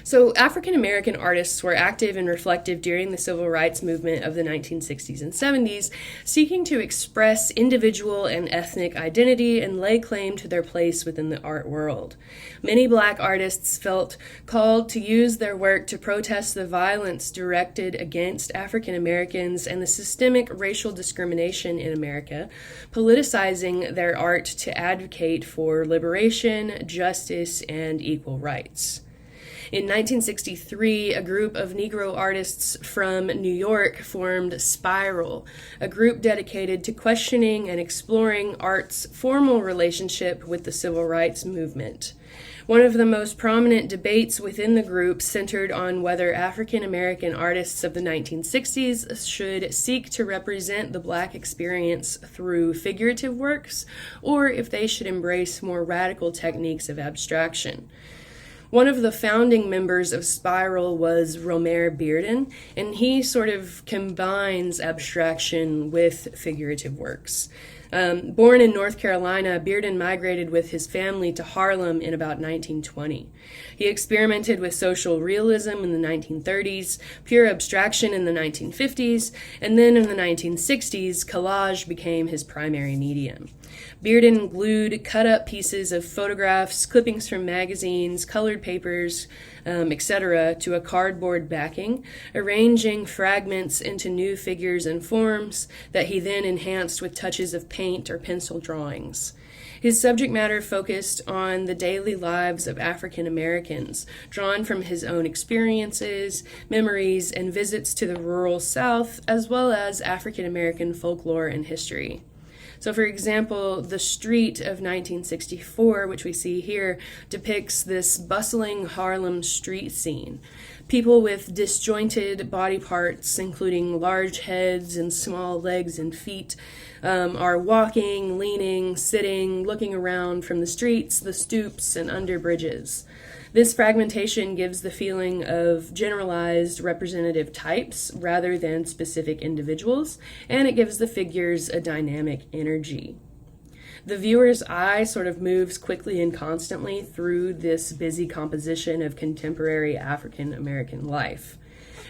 So, African American artists were active and reflective during the civil rights movement of the 1960s and 70s, seeking to express individual and ethnic identity and lay claim to their place within the art world. Many black artists felt called to use their work to protest the violence directed against African Americans and the systemic racial discrimination in America, politicizing their art to advocate for liberation, justice, and equal rights. In 1963, a group of Negro artists from New York formed Spiral, a group dedicated to questioning and exploring art's formal relationship with the civil rights movement. One of the most prominent debates within the group centered on whether African American artists of the 1960s should seek to represent the Black experience through figurative works, or if they should embrace more radical techniques of abstraction. One of the founding members of Spiral was Romare Bearden, and he sort of combines abstraction with figurative works. Born in North Carolina, Bearden migrated with his family to Harlem in about 1920. He experimented with social realism in the 1930s, pure abstraction in the 1950s, and then in the 1960s, collage became his primary medium. Bearden glued cut-up pieces of photographs, clippings from magazines, colored papers, etc., to a cardboard backing, arranging fragments into new figures and forms that he then enhanced with touches of paint or pencil drawings. His subject matter focused on the daily lives of African Americans, drawn from his own experiences, memories, and visits to the rural South, as well as African American folklore and history. So, for example, The Street of 1964, which we see here, depicts this bustling Harlem street scene. People with disjointed body parts, including large heads and small legs and feet, are walking, leaning, sitting, looking around from the streets, the stoops, and under bridges. This fragmentation gives the feeling of generalized representative types rather than specific individuals, and it gives the figures a dynamic energy. The viewer's eye sort of moves quickly and constantly through this busy composition of contemporary African American life.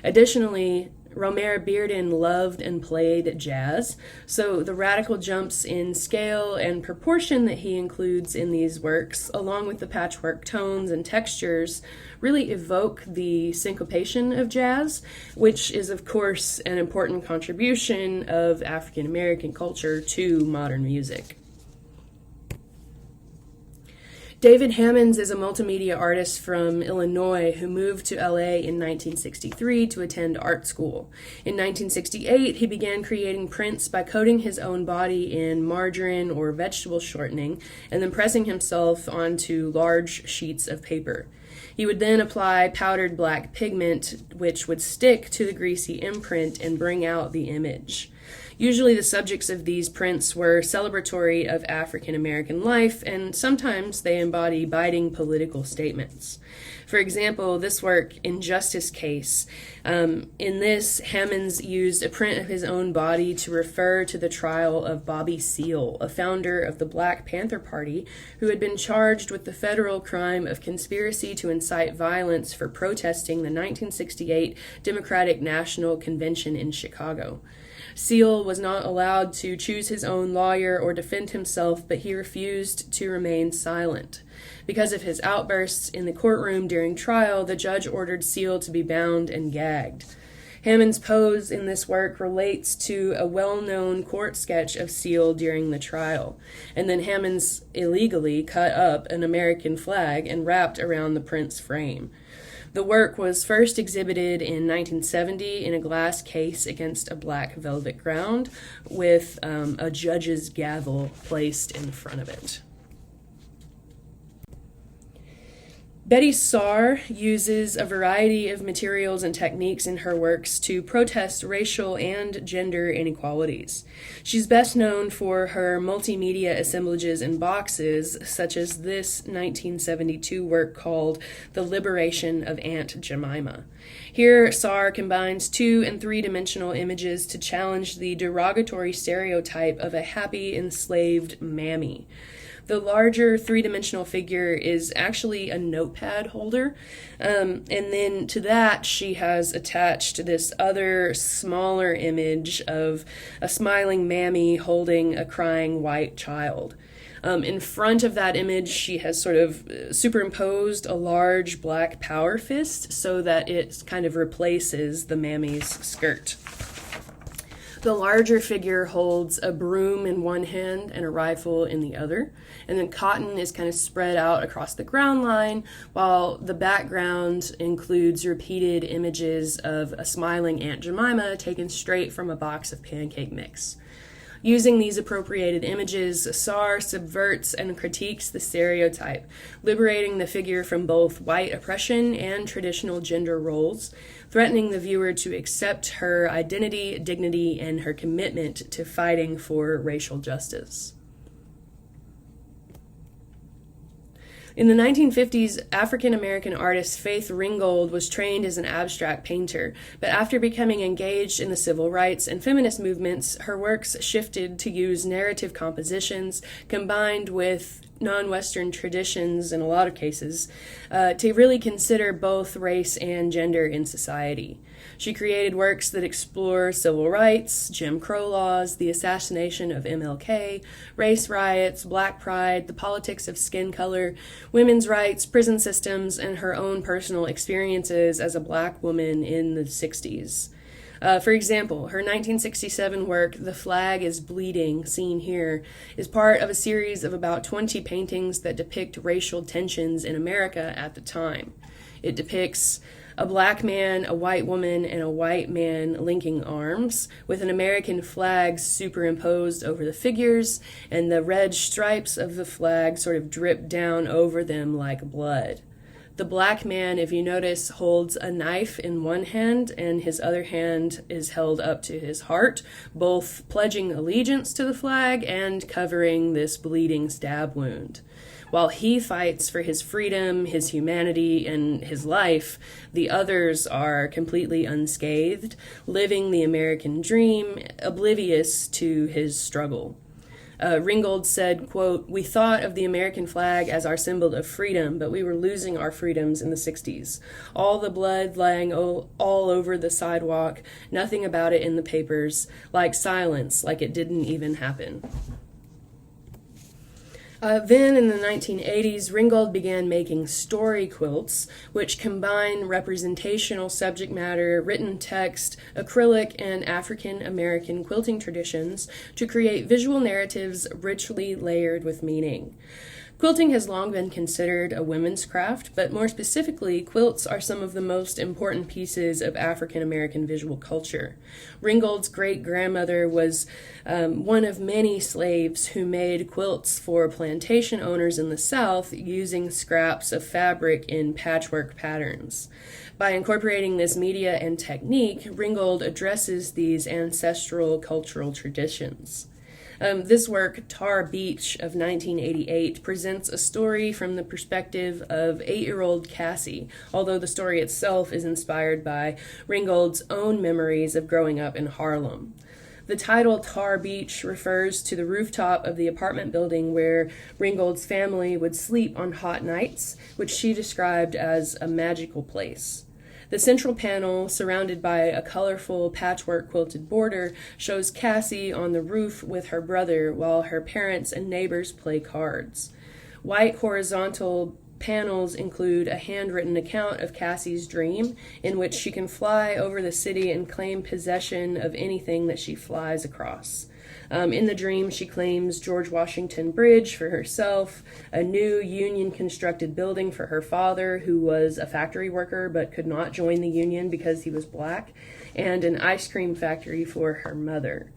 Additionally, Romare Bearden loved and played jazz, so the radical jumps in scale and proportion that he includes in these works, along with the patchwork tones and textures, really evoke the syncopation of jazz, which is, of course, an important contribution of African American culture to modern music. David Hammonds is a multimedia artist from Illinois who moved to LA in 1963 to attend art school. In 1968, he began creating prints by coating his own body in margarine or vegetable shortening and then pressing himself onto large sheets of paper. He would then apply powdered black pigment, which would stick to the greasy imprint and bring out the image. Usually the subjects of these prints were celebratory of African American life, and sometimes they embody biting political statements. For example, this work, Injustice Case, in this, Hammonds used a print of his own body to refer to the trial of Bobby Seale, a founder of the Black Panther Party, who had been charged with the federal crime of conspiracy to incite violence for protesting the 1968 Democratic National Convention in Chicago. Seale was not allowed to choose his own lawyer or defend himself, but he refused to remain silent. Because of his outbursts in the courtroom during trial, the judge ordered Seale to be bound and gagged. Hammond's pose in this work relates to a well-known court sketch of Seale during the trial, and then Hammond's illegally cut up an American flag and wrapped around the print's frame. The work was first exhibited in 1970 in a glass case against a black velvet ground with a judge's gavel placed in front of it. Betty Saar uses a variety of materials and techniques in her works to protest racial and gender inequalities. She's best known for her multimedia assemblages and boxes, such as this 1972 work called The Liberation of Aunt Jemima. Here, Saar combines 2- and 3-dimensional images to challenge the derogatory stereotype of a happy, enslaved mammy. The larger three-dimensional figure is actually a notepad holder, and then to that she has attached this other smaller image of a smiling mammy holding a crying white child. In front of that image, she has sort of superimposed a large black power fist so that it kind of replaces the mammy's skirt. The larger figure holds a broom in one hand and a rifle in the other, and then cotton is kind of spread out across the ground line, while the background includes repeated images of a smiling Aunt Jemima taken straight from a box of pancake mix. Using these appropriated images, Sarr subverts and critiques the stereotype, liberating the figure from both white oppression and traditional gender roles, threatening the viewer to accept her identity, dignity, and her commitment to fighting for racial justice. In the 1950s, African-American artist Faith Ringgold was trained as an abstract painter, but after becoming engaged in the civil rights and feminist movements, her works shifted to use narrative compositions combined with non-Western traditions in a lot of cases to really consider both race and gender in society. She created works that explore civil rights, Jim Crow laws, the assassination of MLK, race riots, black pride, the politics of skin color, women's rights, prison systems, and her own personal experiences as a black woman in the 60s. For example, her 1967 work, The Flag is Bleeding, seen here, is part of a series of about 20 paintings that depict racial tensions in America at the time. It depicts a black man, a white woman, and a white man linking arms, with an American flag superimposed over the figures, and the red stripes of the flag sort of drip down over them like blood. The black man, if you notice, holds a knife in one hand, and his other hand is held up to his heart, both pledging allegiance to the flag and covering this bleeding stab wound. While he fights for his freedom, his humanity, and his life, the others are completely unscathed, living the American dream, oblivious to his struggle. Ringgold said, quote, "We thought of the American flag as our symbol of freedom, but we were losing our freedoms in the 60s. All the blood lying all over the sidewalk, nothing about it in the papers, like silence, like it didn't even happen." Then in the 1980s, Ringgold began making story quilts, which combine representational subject matter, written text, acrylic, and African American quilting traditions to create visual narratives richly layered with meaning. Quilting has long been considered a women's craft, but more specifically, quilts are some of the most important pieces of African American visual culture. Ringgold's great-grandmother was one of many slaves who made quilts for plantation owners in the South using scraps of fabric in patchwork patterns. By incorporating this media and technique, Ringgold addresses these ancestral cultural traditions. This work, Tar Beach of 1988, presents a story from the perspective of 8-year-old Cassie, although the story itself is inspired by Ringgold's own memories of growing up in Harlem. The title Tar Beach refers to the rooftop of the apartment building where Ringgold's family would sleep on hot nights, which she described as a magical place. The central panel, surrounded by a colorful patchwork quilted border, shows Cassie on the roof with her brother while her parents and neighbors play cards. White horizontal panels include a handwritten account of Cassie's dream, in which she can fly over the city and claim possession of anything that she flies across. In the dream, she claims George Washington Bridge for herself, a new union-constructed building for her father, who was a factory worker but could not join the union because he was black, and an ice cream factory for her mother.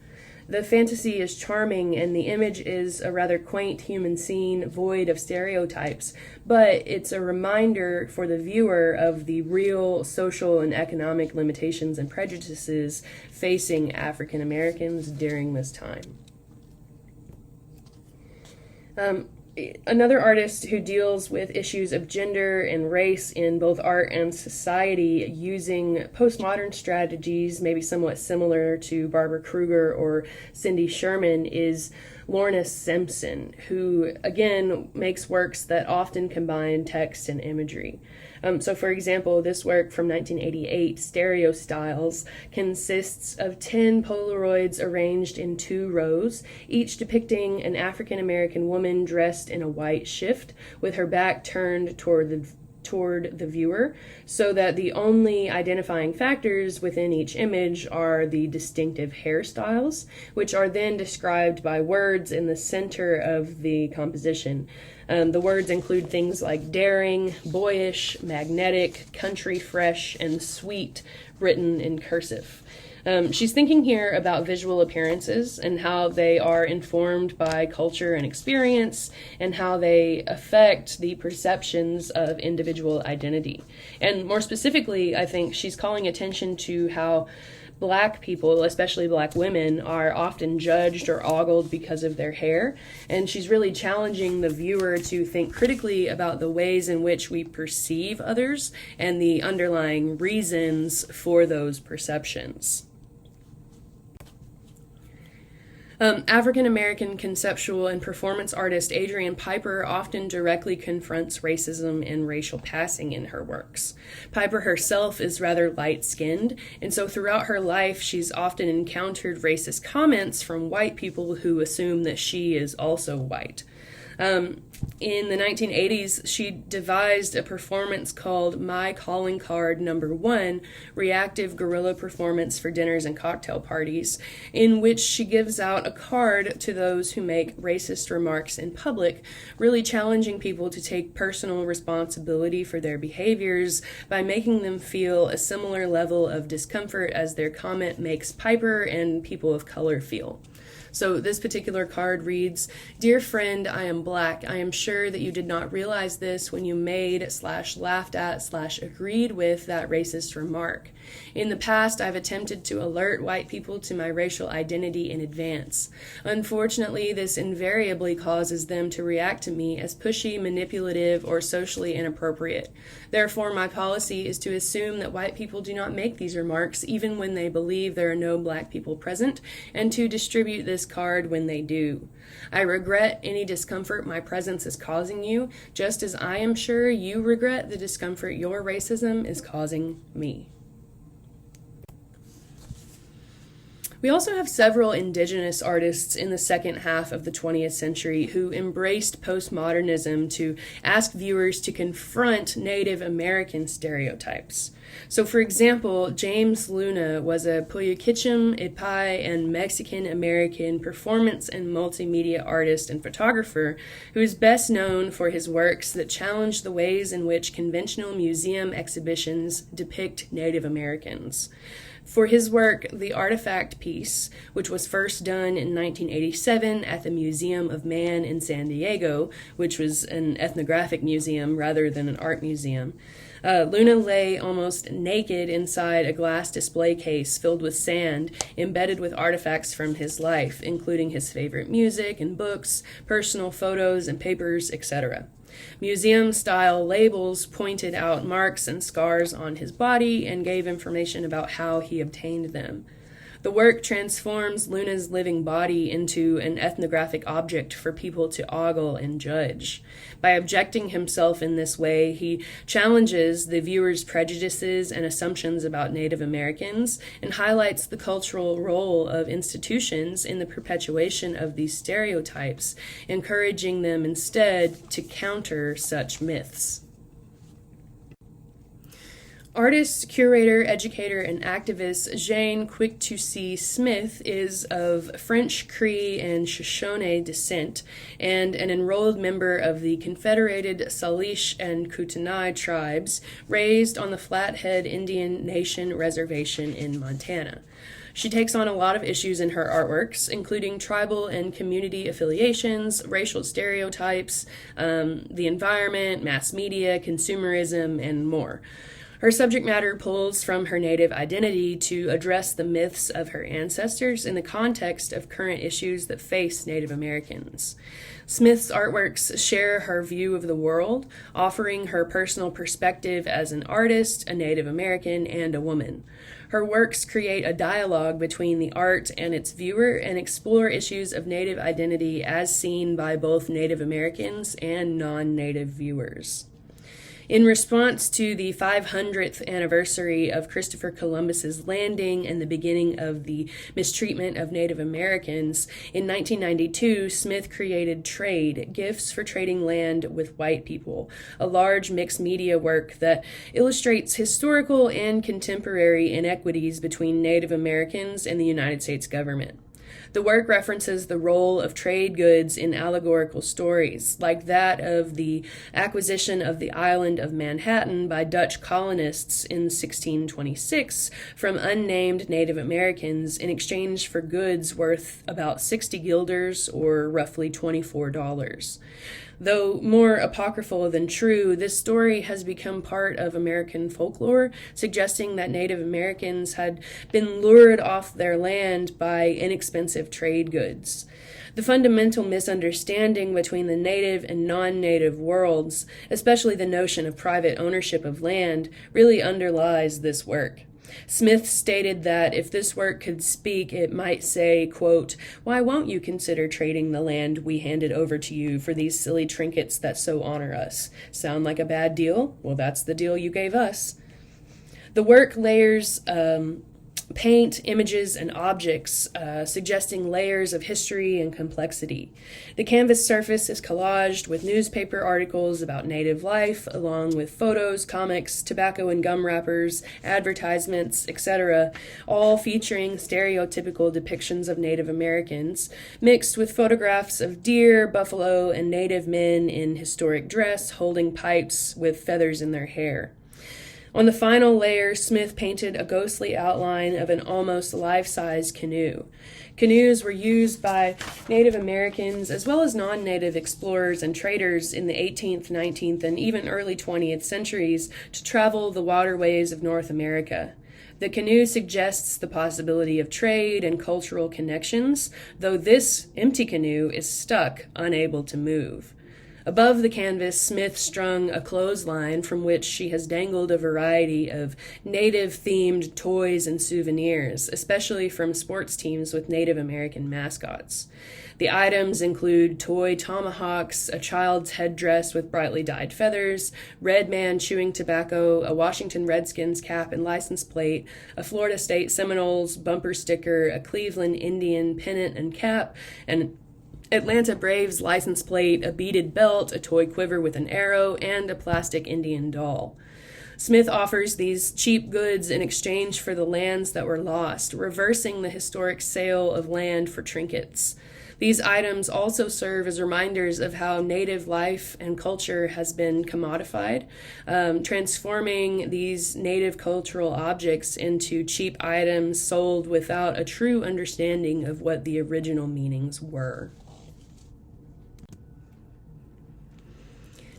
The fantasy is charming, and the image is a rather quaint human scene void of stereotypes, but it's a reminder for the viewer of the real social and economic limitations and prejudices facing African Americans during this time. Another artist who deals with issues of gender and race in both art and society using postmodern strategies, maybe somewhat similar to Barbara Kruger or Cindy Sherman, is Lorna Simpson, who again makes works that often combine text and imagery. So, for example, this work from 1988, Stereo Styles, consists of 10 Polaroids arranged in 2 rows, each depicting an African American woman dressed in a white shift with her back turned toward the viewer, so that the only identifying factors within each image are the distinctive hairstyles, which are then described by words in the center of the composition. The words include things like daring, boyish, magnetic, country fresh, and sweet, written in cursive. She's thinking here about visual appearances and how they are informed by culture and experience and how they affect the perceptions of individual identity. And more specifically, I think she's calling attention to how Black people, especially Black women, are often judged or ogled because of their hair. And she's really challenging the viewer to think critically about the ways in which we perceive others and the underlying reasons for those perceptions. African American conceptual and performance artist Adrienne Piper often directly confronts racism and racial passing in her works. Piper herself is rather light-skinned, and so throughout her life she's often encountered racist comments from white people who assume that she is also white. In the 1980s, she devised a performance called My Calling Card Number 1, reactive guerrilla performance for dinners and cocktail parties, in which she gives out a card to those who make racist remarks in public, really challenging people to take personal responsibility for their behaviors by making them feel a similar level of discomfort as their comment makes Piper and people of color feel. So this particular card reads, "Dear friend, I am Black. I am sure that you did not realize this when you made/laughed at/agreed with that racist remark. In the past, I've attempted to alert white people to my racial identity in advance. Unfortunately, this invariably causes them to react to me as pushy, manipulative, or socially inappropriate. Therefore, my policy is to assume that white people do not make these remarks even when they believe there are no Black people present, and to distribute this card when they do. I regret any discomfort my presence is causing you, just as I am sure you regret the discomfort your racism is causing me." We also have several indigenous artists in the second half of the 20th century who embraced postmodernism to ask viewers to confront Native American stereotypes. So, for example, James Luna was a Puyukichim, Ipai, and Mexican-American performance and multimedia artist and photographer who is best known for his works that challenge the ways in which conventional museum exhibitions depict Native Americans. For his work, The Artifact Piece, which was first done in 1987 at the Museum of Man in San Diego, which was an ethnographic museum rather than an art museum, Luna lay almost naked inside a glass display case filled with sand, embedded with artifacts from his life, including his favorite music and books, personal photos and papers, etc. Museum-style labels pointed out marks and scars on his body and gave information about how he obtained them. The work transforms Luna's living body into an ethnographic object for people to ogle and judge. By objecting himself in this way, he challenges the viewer's prejudices and assumptions about Native Americans and highlights the cultural role of institutions in the perpetuation of these stereotypes, encouraging them instead to counter such myths. Artist, curator, educator, and activist Jane Quick-to-See Smith is of French, Cree, and Shoshone descent and an enrolled member of the Confederated Salish and Kootenai tribes raised on the Flathead Indian Nation Reservation in Montana. She takes on a lot of issues in her artworks, including tribal and community affiliations, racial stereotypes, the environment, mass media, consumerism, and more. Her subject matter pulls from her Native identity to address the myths of her ancestors in the context of current issues that face Native Americans. Smith's artworks share her view of the world, offering her personal perspective as an artist, a Native American, and a woman. Her works create a dialogue between the art and its viewer and explore issues of Native identity as seen by both Native Americans and non-Native viewers. In response to the 500th anniversary of Christopher Columbus's landing and the beginning of the mistreatment of Native Americans, in 1992, Smith created Trade, Gifts for Trading Land with White People, a large mixed media work that illustrates historical and contemporary inequities between Native Americans and the United States government. The work references the role of trade goods in allegorical stories, like that of the acquisition of the island of Manhattan by Dutch colonists in 1626 from unnamed Native Americans in exchange for goods worth about 60 guilders, or roughly $24. Though more apocryphal than true, this story has become part of American folklore, suggesting that Native Americans had been lured off their land by inexpensive trade goods. The fundamental misunderstanding between the native and non-native worlds, especially the notion of private ownership of land, really underlies this work. Smith stated that if this work could speak, it might say, quote, "Why won't you consider trading the land we handed over to you for these silly trinkets that so honor us? Sound like a bad deal? Well, that's the deal you gave us." The work layers paint, images, and objects, suggesting layers of history and complexity. The canvas surface is collaged with newspaper articles about Native life, along with photos, comics, tobacco and gum wrappers, advertisements, etc., all featuring stereotypical depictions of Native Americans, mixed with photographs of deer, buffalo, and Native men in historic dress holding pipes with feathers in their hair. On the final layer, Smith painted a ghostly outline of an almost life-size canoe. Canoes were used by Native Americans as well as non-Native explorers and traders in the 18th, 19th, and even early 20th centuries to travel the waterways of North America. The canoe suggests the possibility of trade and cultural connections, though this empty canoe is stuck, unable to move. Above the canvas, Smith strung a clothesline from which she has dangled a variety of Native-themed toys and souvenirs, especially from sports teams with Native American mascots. The items include toy tomahawks, a child's headdress with brightly dyed feathers, red man chewing tobacco, a Washington Redskins cap and license plate, a Florida State Seminoles bumper sticker, a Cleveland Indian pennant and cap, and Atlanta Braves license plate, a beaded belt, a toy quiver with an arrow, and a plastic Indian doll. Smith offers these cheap goods in exchange for the lands that were lost, reversing the historic sale of land for trinkets. These items also serve as reminders of how Native life and culture has been commodified, transforming these Native cultural objects into cheap items sold without a true understanding of what the original meanings were.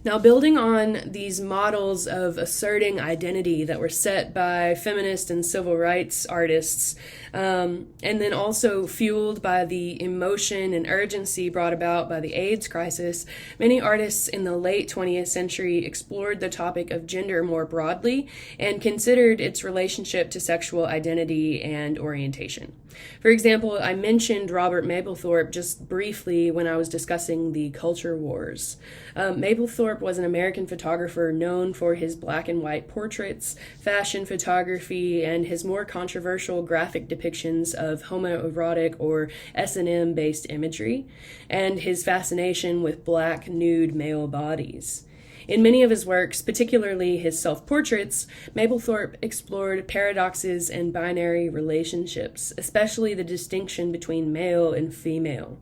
Now, building on these models of asserting identity that were set by feminist and civil rights artists, and then also fueled by the emotion and urgency brought about by the AIDS crisis, many artists in the late 20th century explored the topic of gender more broadly and considered its relationship to sexual identity and orientation. For example, I mentioned Robert Mapplethorpe just briefly when I was discussing the culture wars. Mapplethorpe was an American photographer known for his black and white portraits, fashion photography, and his more controversial graphic depictions of homoerotic or S&M based imagery, and his fascination with black nude male bodies. In many of his works, particularly his self-portraits, Mapplethorpe explored paradoxes and binary relationships, especially the distinction between male and female.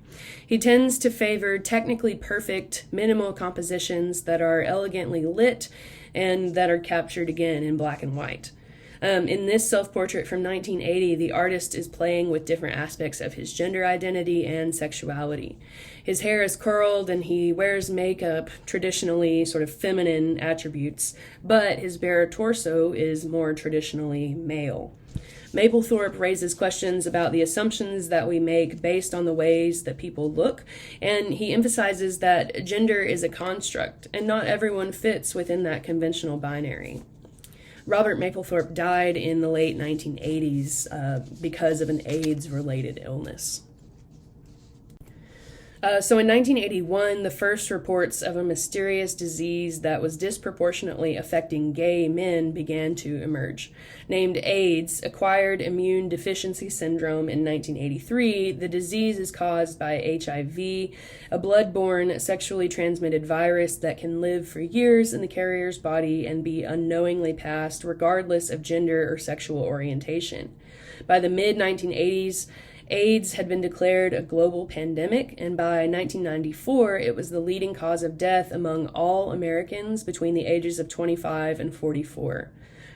He tends to favor technically perfect, minimal compositions that are elegantly lit and that are captured again in black and white. In this self-portrait from 1980, the artist is playing with different aspects of his gender identity and sexuality. His hair is curled and he wears makeup, traditionally sort of feminine attributes, but his bare torso is more traditionally male. Mapplethorpe raises questions about the assumptions that we make based on the ways that people look, and he emphasizes that gender is a construct, and not everyone fits within that conventional binary. Robert Mapplethorpe died in the late 1980s because of an AIDS-related illness. So in 1981, the first reports of a mysterious disease that was disproportionately affecting gay men began to emerge. Named AIDS, Acquired Immune Deficiency Syndrome, in 1983, the disease is caused by HIV, a blood-borne sexually transmitted virus that can live for years in the carrier's body and be unknowingly passed regardless of gender or sexual orientation. By the mid-1980s, AIDS had been declared a global pandemic, and by 1994, it was the leading cause of death among all Americans between the ages of 25 and 44.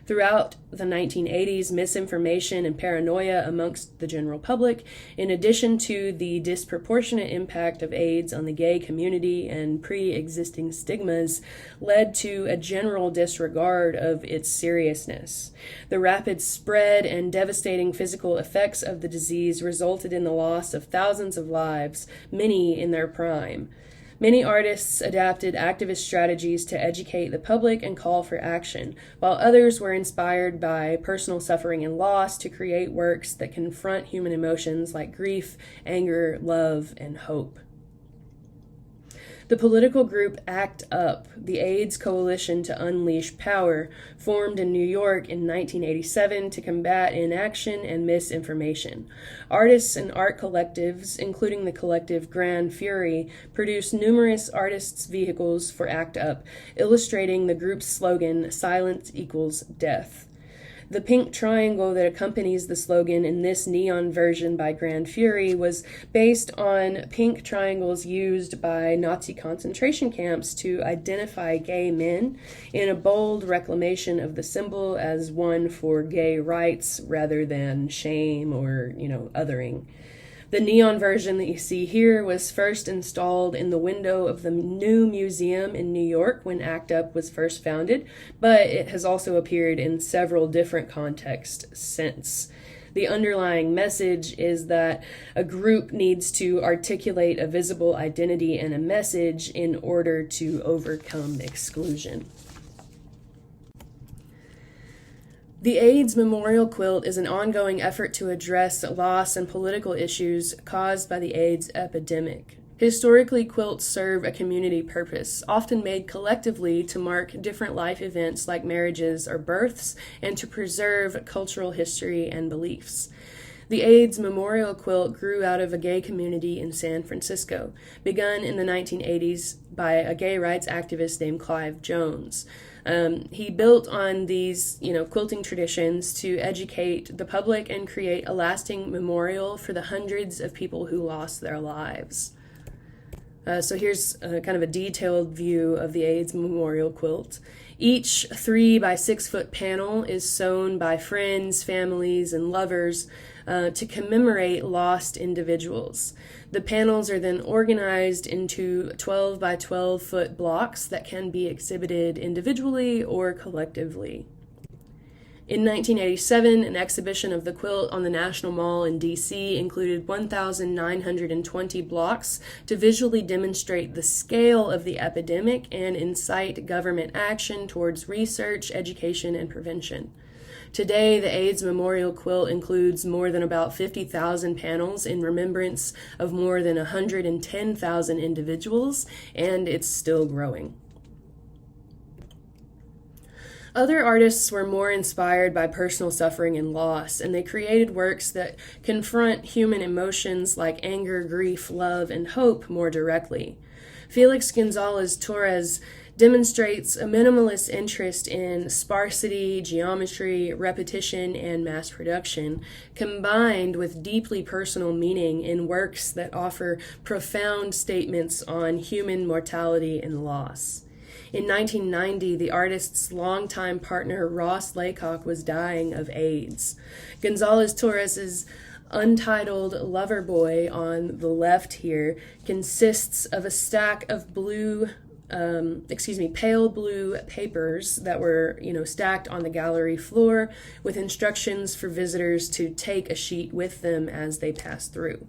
Throughout the 1980s, misinformation and paranoia amongst the general public, in addition to the disproportionate impact of AIDS on the gay community and pre-existing stigmas, led to a general disregard of its seriousness. The rapid spread and devastating physical effects of the disease resulted in the loss of thousands of lives, many in their prime. Many artists adapted activist strategies to educate the public and call for action, while others were inspired by personal suffering and loss to create works that confront human emotions like grief, anger, love, and hope. The political group ACT UP, the AIDS Coalition to Unleash Power, formed in New York in 1987 to combat inaction and misinformation. Artists and art collectives, including the collective Grand Fury, produced numerous artists' vehicles for ACT UP, illustrating the group's slogan, "Silence equals death." The pink triangle that accompanies the slogan in this neon version by Grand Fury was based on pink triangles used by Nazi concentration camps to identify gay men in a bold reclamation of the symbol as one for gay rights rather than shame or, othering. The neon version that you see here was first installed in the window of the new museum in New York when ACT UP was first founded, but it has also appeared in several different contexts since. The underlying message is that a group needs to articulate a visible identity and a message in order to overcome exclusion. The AIDS Memorial Quilt is an ongoing effort to address loss and political issues caused by the AIDS epidemic. Historically, quilts serve a community purpose, often made collectively to mark different life events like marriages or births, and to preserve cultural history and beliefs. The AIDS Memorial Quilt grew out of a gay community in San Francisco, begun in the 1980s by a gay rights activist named Clive Jones. He built on these, quilting traditions to educate the public and create a lasting memorial for the hundreds of people who lost their lives. So here's kind of a detailed view of the AIDS Memorial Quilt. Each 3 by 6 foot panel is sewn by friends, families, and lovers to commemorate lost individuals. The panels are then organized into 12 by 12 foot blocks that can be exhibited individually or collectively. In 1987, an exhibition of the quilt on the National Mall in D.C. included 1,920 blocks to visually demonstrate the scale of the epidemic and incite government action towards research, education, and prevention. Today, the AIDS Memorial Quilt includes more than about 50,000 panels in remembrance of more than 110,000 individuals, and it's still growing. Other artists were more inspired by personal suffering and loss, and they created works that confront human emotions like anger, grief, love, and hope more directly. Felix Gonzalez Torres demonstrates a minimalist interest in sparsity, geometry, repetition, and mass production, combined with deeply personal meaning in works that offer profound statements on human mortality and loss. In 1990, the artist's longtime partner Ross Laycock was dying of AIDS. Gonzalez Torres's untitled Lover Boy on the left here consists of a stack of pale blue papers that were, stacked on the gallery floor with instructions for visitors to take a sheet with them as they pass through.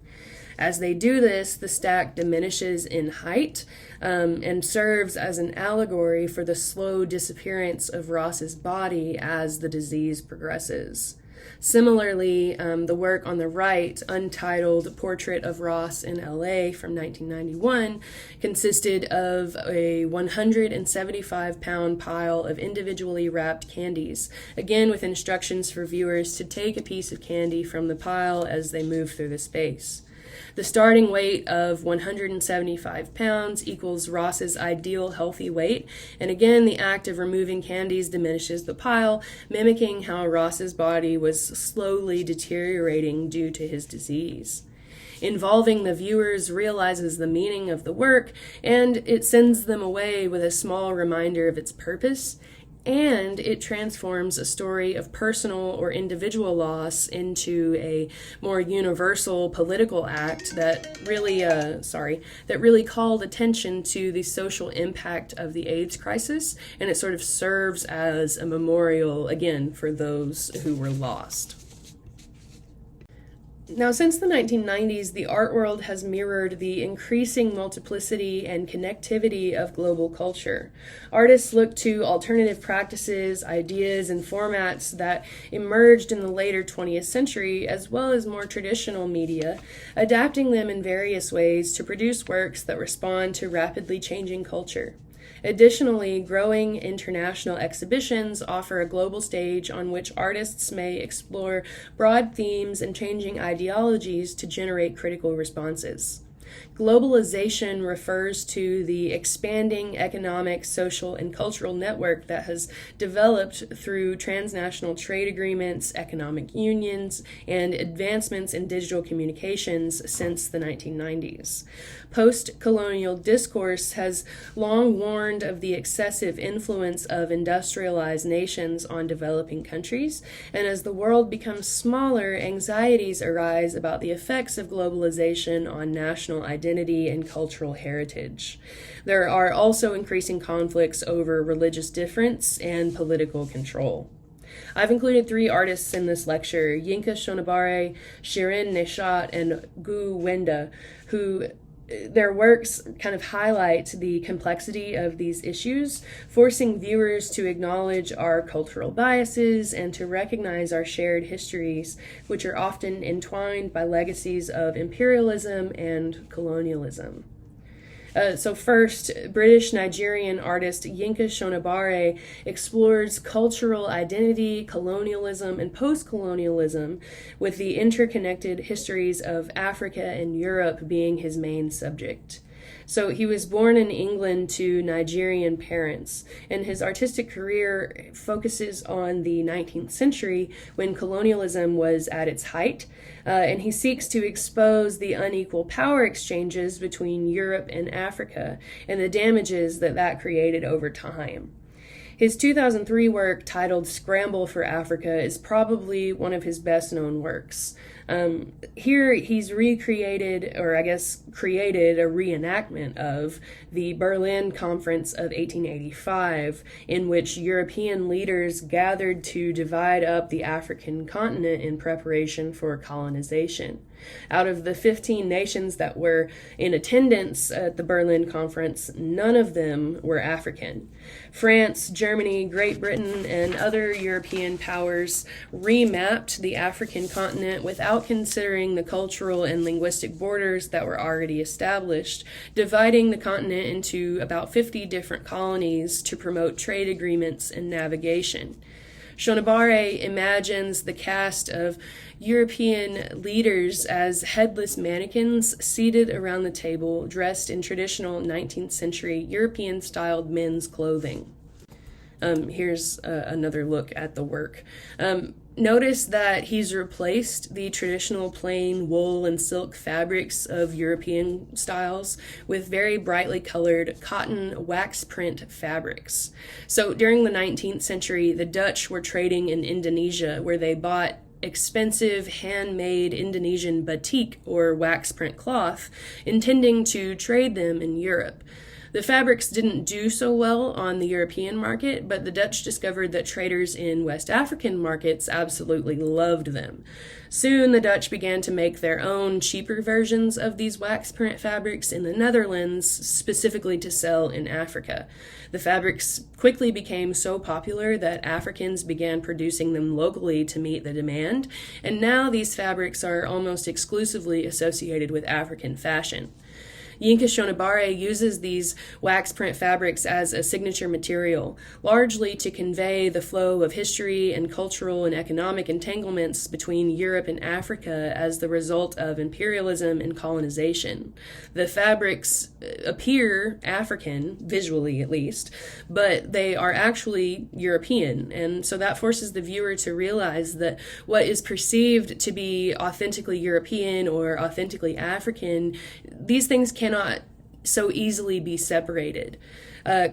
As they do this, the stack diminishes in height and serves as an allegory for the slow disappearance of Ross's body as the disease progresses. Similarly, the work on the right, untitled Portrait of Ross in L.A. from 1991, consisted of a 175-pound pile of individually wrapped candies, again with instructions for viewers to take a piece of candy from the pile as they move through the space. The starting weight of 175 pounds equals Ross's ideal healthy weight, and again, the act of removing candies diminishes the pile, mimicking how Ross's body was slowly deteriorating due to his disease. Involving the viewers realizes the meaning of the work, and it sends them away with a small reminder of its purpose, and it transforms a story of personal or individual loss into a more universal political act that really called attention to the social impact of the AIDS crisis, and it sort of serves as a memorial, again, for those who were lost. Now, since the 1990s, the art world has mirrored the increasing multiplicity and connectivity of global culture. Artists look to alternative practices, ideas, and formats that emerged in the later 20th century, as well as more traditional media, adapting them in various ways to produce works that respond to rapidly changing culture. Additionally, growing international exhibitions offer a global stage on which artists may explore broad themes and changing ideologies to generate critical responses. Globalization refers to the expanding economic, social, and cultural network that has developed through transnational trade agreements, economic unions, and advancements in digital communications since the 1990s. Post-colonial discourse has long warned of the excessive influence of industrialized nations on developing countries, and as the world becomes smaller, anxieties arise about the effects of globalization on national identity and cultural heritage. There are also increasing conflicts over religious difference and political control. I've included 3 artists in this lecture, Yinka Shonibare, Shirin Neshat, and Gu Wenda, who their works kind of highlight the complexity of these issues, forcing viewers to acknowledge our cultural biases and to recognize our shared histories, which are often entwined by legacies of imperialism and colonialism. So first, British-Nigerian artist Yinka Shonibare explores cultural identity, colonialism, and post-colonialism, with the interconnected histories of Africa and Europe being his main subject. So he was born in England to Nigerian parents, and his artistic career focuses on the 19th century when colonialism was at its height, and he seeks to expose the unequal power exchanges between Europe and Africa and the damages that created over time. His 2003 work, titled Scramble for Africa, is probably one of his best-known works. Here he's created a reenactment of the Berlin Conference of 1885, in which European leaders gathered to divide up the African continent in preparation for colonization. Out of the 15 nations that were in attendance at the Berlin Conference, none of them were African. France, Germany, Great Britain, and other European powers remapped the African continent without considering the cultural and linguistic borders that were already established, dividing the continent into about 50 different colonies to promote trade agreements and navigation. Shonibare imagines the cast of European leaders as headless mannequins seated around the table, dressed in traditional 19th century European-styled men's clothing. Here's another look at the work. Notice that he's replaced the traditional plain wool and silk fabrics of European styles with very brightly colored cotton wax print fabrics. So during the 19th century, the Dutch were trading in Indonesia, where they bought expensive handmade Indonesian batik or wax print cloth, intending to trade them in Europe. The fabrics didn't do so well on the European market, but the Dutch discovered that traders in West African markets absolutely loved them. Soon, the Dutch began to make their own cheaper versions of these wax print fabrics in the Netherlands, specifically to sell in Africa. The fabrics quickly became so popular that Africans began producing them locally to meet the demand, and now these fabrics are almost exclusively associated with African fashion. Yinka Shonibare uses these wax print fabrics as a signature material, largely to convey the flow of history and cultural and economic entanglements between Europe and Africa as the result of imperialism and colonization. The fabrics appear African, visually at least, but they are actually European, and so that forces the viewer to realize that what is perceived to be authentically European or authentically African, these things cannot so easily be separated.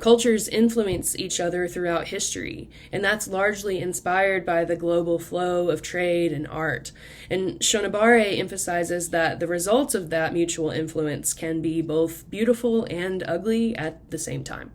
Cultures influence each other throughout history, and that's largely inspired by the global flow of trade and art. And Shonibare emphasizes that the results of that mutual influence can be both beautiful and ugly at the same time.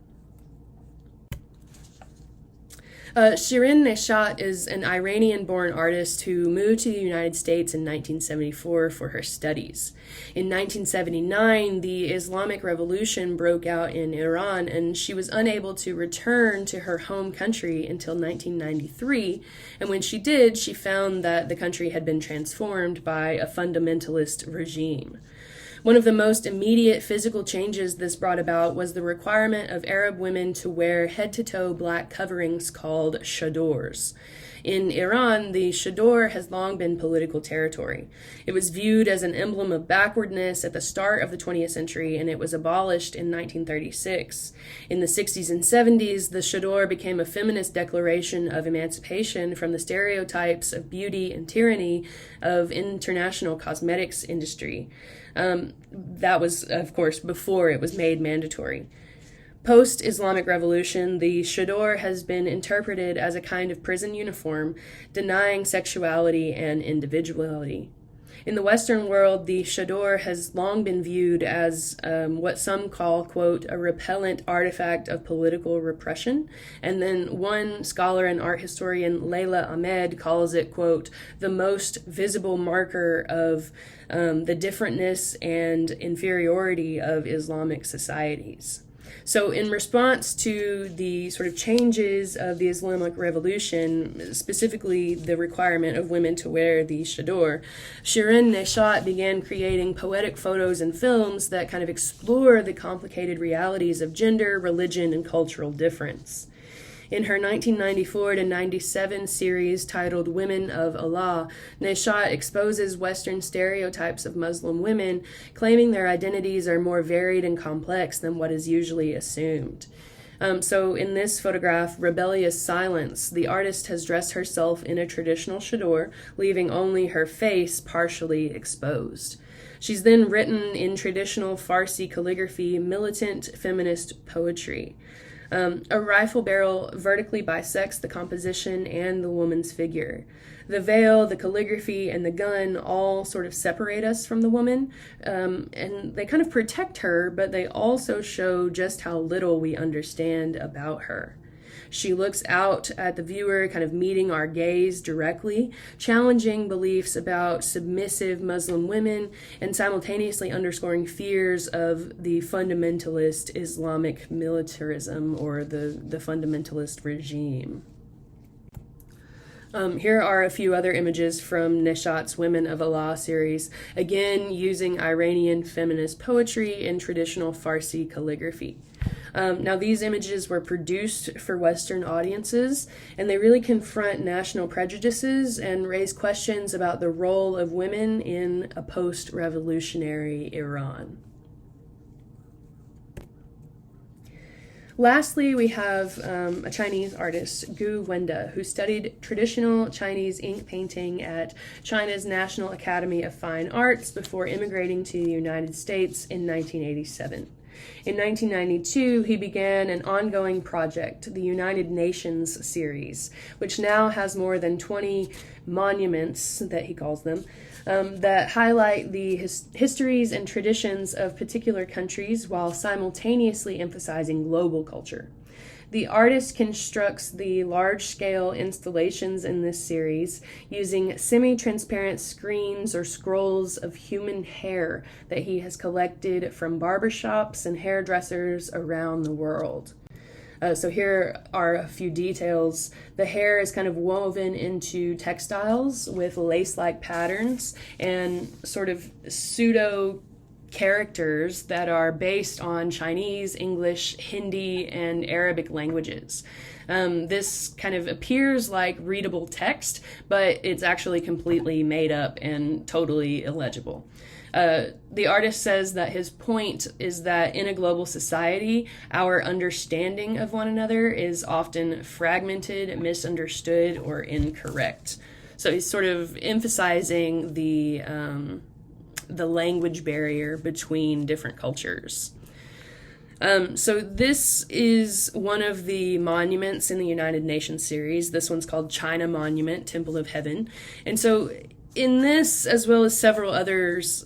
Shirin Neshat is an Iranian-born artist who moved to the United States in 1974 for her studies. In 1979, the Islamic Revolution broke out in Iran, and she was unable to return to her home country until 1993, and when she did, she found that the country had been transformed by a fundamentalist regime. One of the most immediate physical changes this brought about was the requirement of Arab women to wear head-to-toe black coverings called chadors. In Iran, the chador has long been political territory. It was viewed as an emblem of backwardness at the start of the 20th century, and it was abolished in 1936. In the 60s and 70s, the chador became a feminist declaration of emancipation from the stereotypes of beauty and tyranny of international cosmetics industry. That was, of course, before it was made mandatory. Post-Islamic Revolution, the chador has been interpreted as a kind of prison uniform, denying sexuality and individuality. In the Western world, the chador has long been viewed as what some call, quote, a repellent artifact of political repression. And then one scholar and art historian, Leila Ahmed, calls it, quote, the most visible marker of the differentness and inferiority of Islamic societies. So in response to the sort of changes of the Islamic Revolution, specifically the requirement of women to wear the chador, Shirin Neshat began creating poetic photos and films that kind of explore the complicated realities of gender, religion, and cultural difference. In her 1994 to 97 series titled Women of Allah, Neshat exposes Western stereotypes of Muslim women, claiming their identities are more varied and complex than what is usually assumed. So in this photograph, Rebellious Silence, the artist has dressed herself in a traditional chador, leaving only her face partially exposed. She's then written in traditional Farsi calligraphy militant feminist poetry. A rifle barrel vertically bisects the composition and the woman's figure. The veil, the calligraphy, and the gun all sort of separate us from the woman, and they kind of protect her, but they also show just how little we understand about her. She looks out at the viewer, kind of meeting our gaze directly, challenging beliefs about submissive Muslim women and simultaneously underscoring fears of the fundamentalist Islamic militarism or the fundamentalist regime. Here are a few other images from Neshat's Women of Allah series, again using Iranian feminist poetry and traditional Farsi calligraphy. Now, these images were produced for Western audiences, and they really confront national prejudices and raise questions about the role of women in a post-revolutionary Iran. Lastly, we have a Chinese artist, Gu Wenda, who studied traditional Chinese ink painting at China's National Academy of Fine Arts before immigrating to the United States in 1987. In 1992, he began an ongoing project, the United Nations series, which now has more than 20 monuments, that he calls them, that highlight the histories and traditions of particular countries while simultaneously emphasizing global culture. The artist constructs the large-scale installations in this series using semi-transparent screens or scrolls of human hair that he has collected from barbershops and hairdressers around the world. So here are a few details. The hair is kind of woven into textiles with lace-like patterns and sort of pseudo characters that are based on Chinese, English, Hindi, and Arabic languages. This kind of appears like readable text, but it's actually completely made up and totally illegible. The artist says that his point is that in a global society, our understanding of one another is often fragmented, misunderstood, or incorrect. So he's sort of emphasizing the language barrier between different cultures. So this is one of the monuments in the United Nations series. This one's called China Monument, Temple of Heaven. And so in this, as well as several others,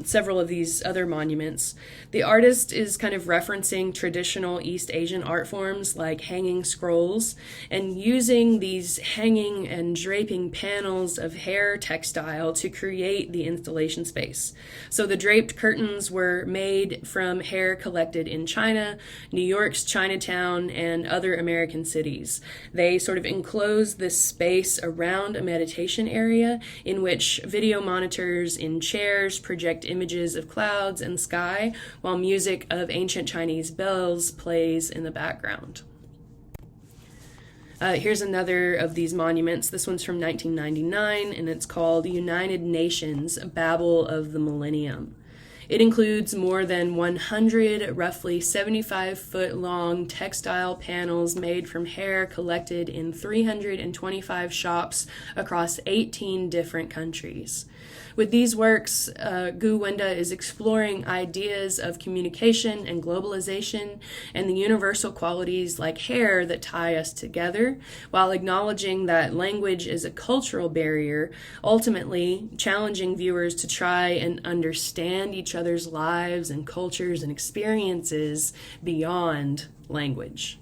several of these other monuments, the artist is kind of referencing traditional East Asian art forms like hanging scrolls and using these hanging and draping panels of hair textile to create the installation space. So the draped curtains were made from hair collected in China, New York's Chinatown, and other American cities. They sort of enclose this space around a meditation area in which video monitors in chairs project images of clouds and sky, while music of ancient Chinese bells plays in the background. Here's another of these monuments. This one's from 1999, and it's called United Nations, Babel of the Millennium. It includes more than 100 roughly 75-foot-long textile panels made from hair collected in 325 shops across 18 different countries. With these works, Gu Wenda is exploring ideas of communication and globalization and the universal qualities like hair that tie us together, while acknowledging that language is a cultural barrier, ultimately challenging viewers to try and understand each other's lives and cultures and experiences beyond language.